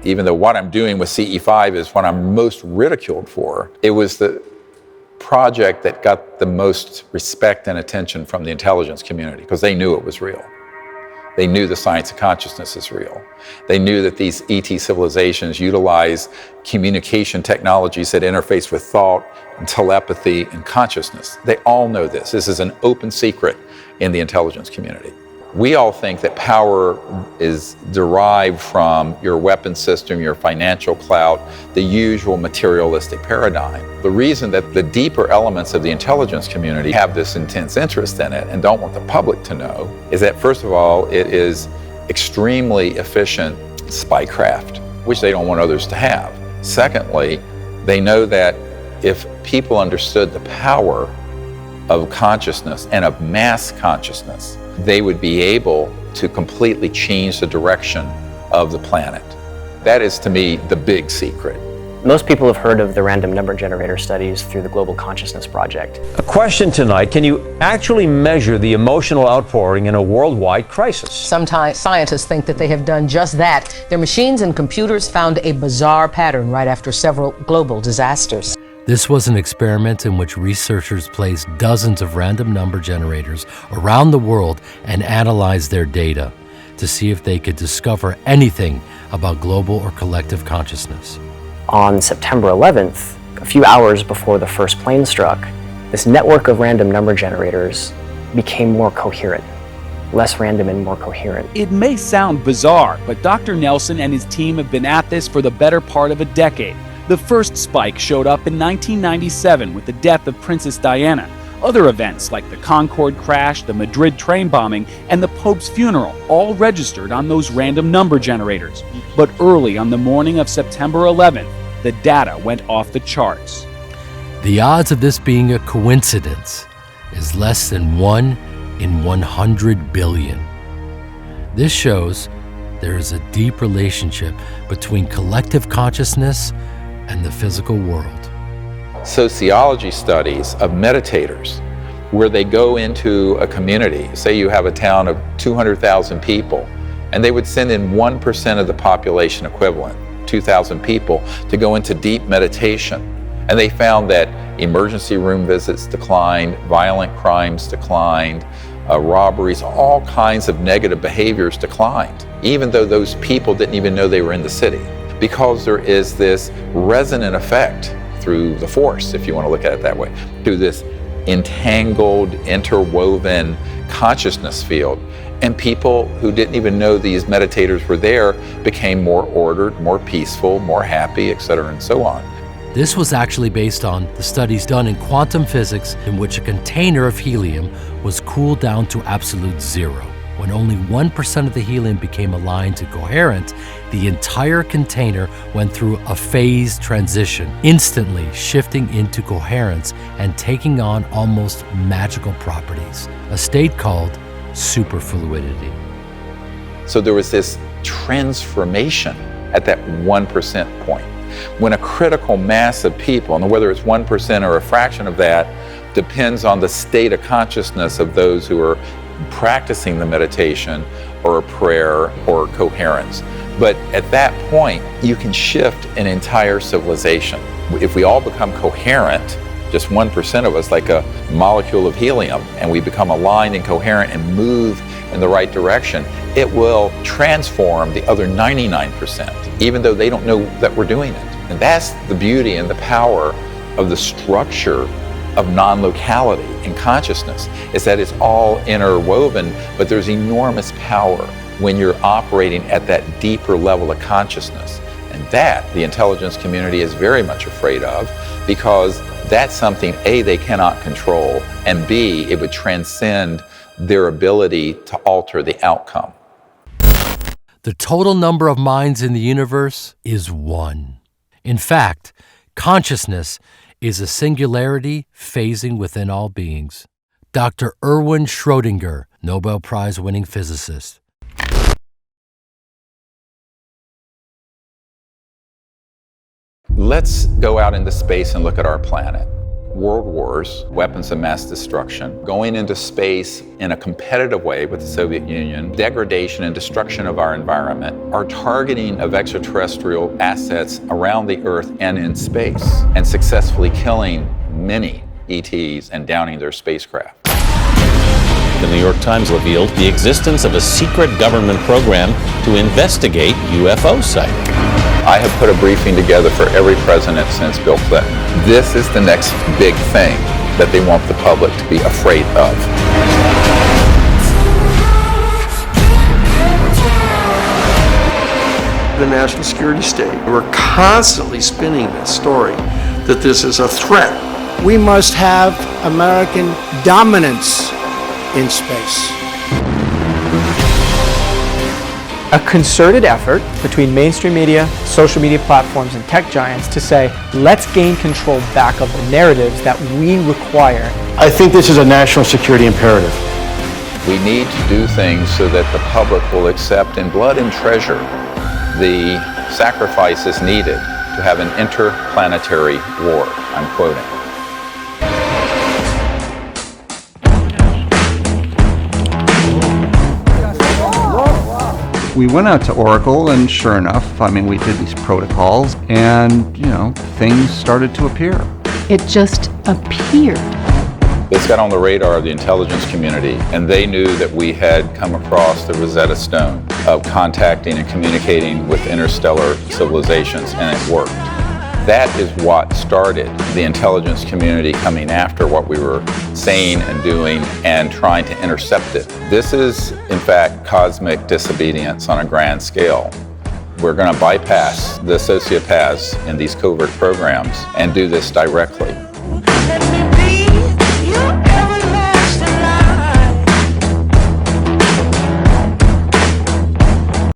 even though what I'm doing with CE5 is what I'm most ridiculed for, it was the project that got the most respect and attention from the intelligence community because they knew it was real. They knew the science of consciousness is real. They knew that these ET civilizations utilize communication technologies that interface with thought and telepathy and consciousness. They all know this. This is an open secret in the intelligence community. We all think that power is derived from your weapon system, your financial clout, the usual materialistic paradigm. The reason that the deeper elements of the intelligence community have this intense interest in it and don't want the public to know is that, first of all, it is extremely efficient spycraft, which they don't want others to have. Secondly, they know that if people understood the power of consciousness and of mass consciousness, they would be able to completely change the direction of the planet. That is, to me, the big secret. Most people have heard of the random number generator studies through the Global Consciousness Project. A question tonight: can you actually measure the emotional outpouring in a worldwide crisis? Sometimes scientists think that they have done just that. Their machines and computers found a bizarre pattern right after several global disasters. This was an experiment in which researchers placed dozens of random number generators around the world and analyzed their data to see if they could discover anything about global or collective consciousness. On September 11th, a few hours before the first plane struck, this network of random number generators became more coherent. Less random and more coherent. It may sound bizarre, but Dr. Nelson and his team have been at this for the better part of a decade. The first spike showed up in 1997 with the death of Princess Diana. Other events like the Concorde crash, the Madrid train bombing, and the Pope's funeral all registered on those random number generators. But early on the morning of September 11th, the data went off the charts. The odds of this being a coincidence is less than 1 in 100 billion. This shows there is a deep relationship between collective consciousness and the physical world. Sociology studies of meditators, where they go into a community, say you have a town of 200,000 people, and they would send in 1% of the population equivalent, 2,000 people, to go into deep meditation. And they found that emergency room visits declined, violent crimes declined, robberies, all kinds of negative behaviors declined, even though those people didn't even know they were in the city. Because there is this resonant effect through the force, if you want to look at it that way, through this entangled, interwoven consciousness field. And people who didn't even know these meditators were there became more ordered, more peaceful, more happy, etc., and so on. This was actually based on the studies done in quantum physics in which a container of helium was cooled down to absolute zero. When only 1% of the helium became aligned to coherent, the entire container went through a phase transition, instantly shifting into coherence and taking on almost magical properties, a state called superfluidity. So there was this transformation at that 1% point. When a critical mass of people, and whether it's 1% or a fraction of that, depends on the state of consciousness of those who are practicing the meditation or a prayer or coherence. But at that point, you can shift an entire civilization. If we all become coherent, just 1% of us, like a molecule of helium, and we become aligned and coherent and move in the right direction, it will transform the other 99%, even though they don't know that we're doing it. And that's the beauty and the power of the structure of non-locality in consciousness, is that it's all interwoven, but there's enormous power when you're operating at that deeper level of consciousness. And that the intelligence community is very much afraid of, because that's something, A, they cannot control, and B, it would transcend their ability to alter the outcome. The total number of minds in the universe is 1. In fact, consciousness is a singularity phasing within all beings. Dr. Erwin Schrödinger, Nobel Prize-winning physicist. Let's go out into space and look at our planet. World wars, weapons of mass destruction, going into space in a competitive way with the Soviet Union, degradation and destruction of our environment are targeting of extraterrestrial assets around the Earth and in space, and successfully killing many ETs and downing their spacecraft. The New York Times revealed the existence of a secret government program to investigate UFO sightings. I have put a briefing together for every president since Bill Clinton. This is the next big thing that they want the public to be afraid of. The national security state. We're constantly spinning this story that this is a threat. We must have American dominance in space. A concerted effort between mainstream media, social media platforms, and tech giants to say, let's gain control back of the narratives that we require. I think this is a national security imperative. We need to do things so that the public will accept in blood and treasure the sacrifices needed to have an interplanetary war. I'm quoting. We went out to Oracle, and sure enough, I mean, we did these protocols, and, you know, things started to appear. It just appeared. This got on the radar of the intelligence community, and they knew that we had come across the Rosetta Stone of contacting and communicating with interstellar civilizations, and it worked. That is what started the intelligence community coming after what we were saying and doing and trying to intercept it. This is, in fact, cosmic disobedience on a grand scale. We're going to bypass the sociopaths in these covert programs and do this directly.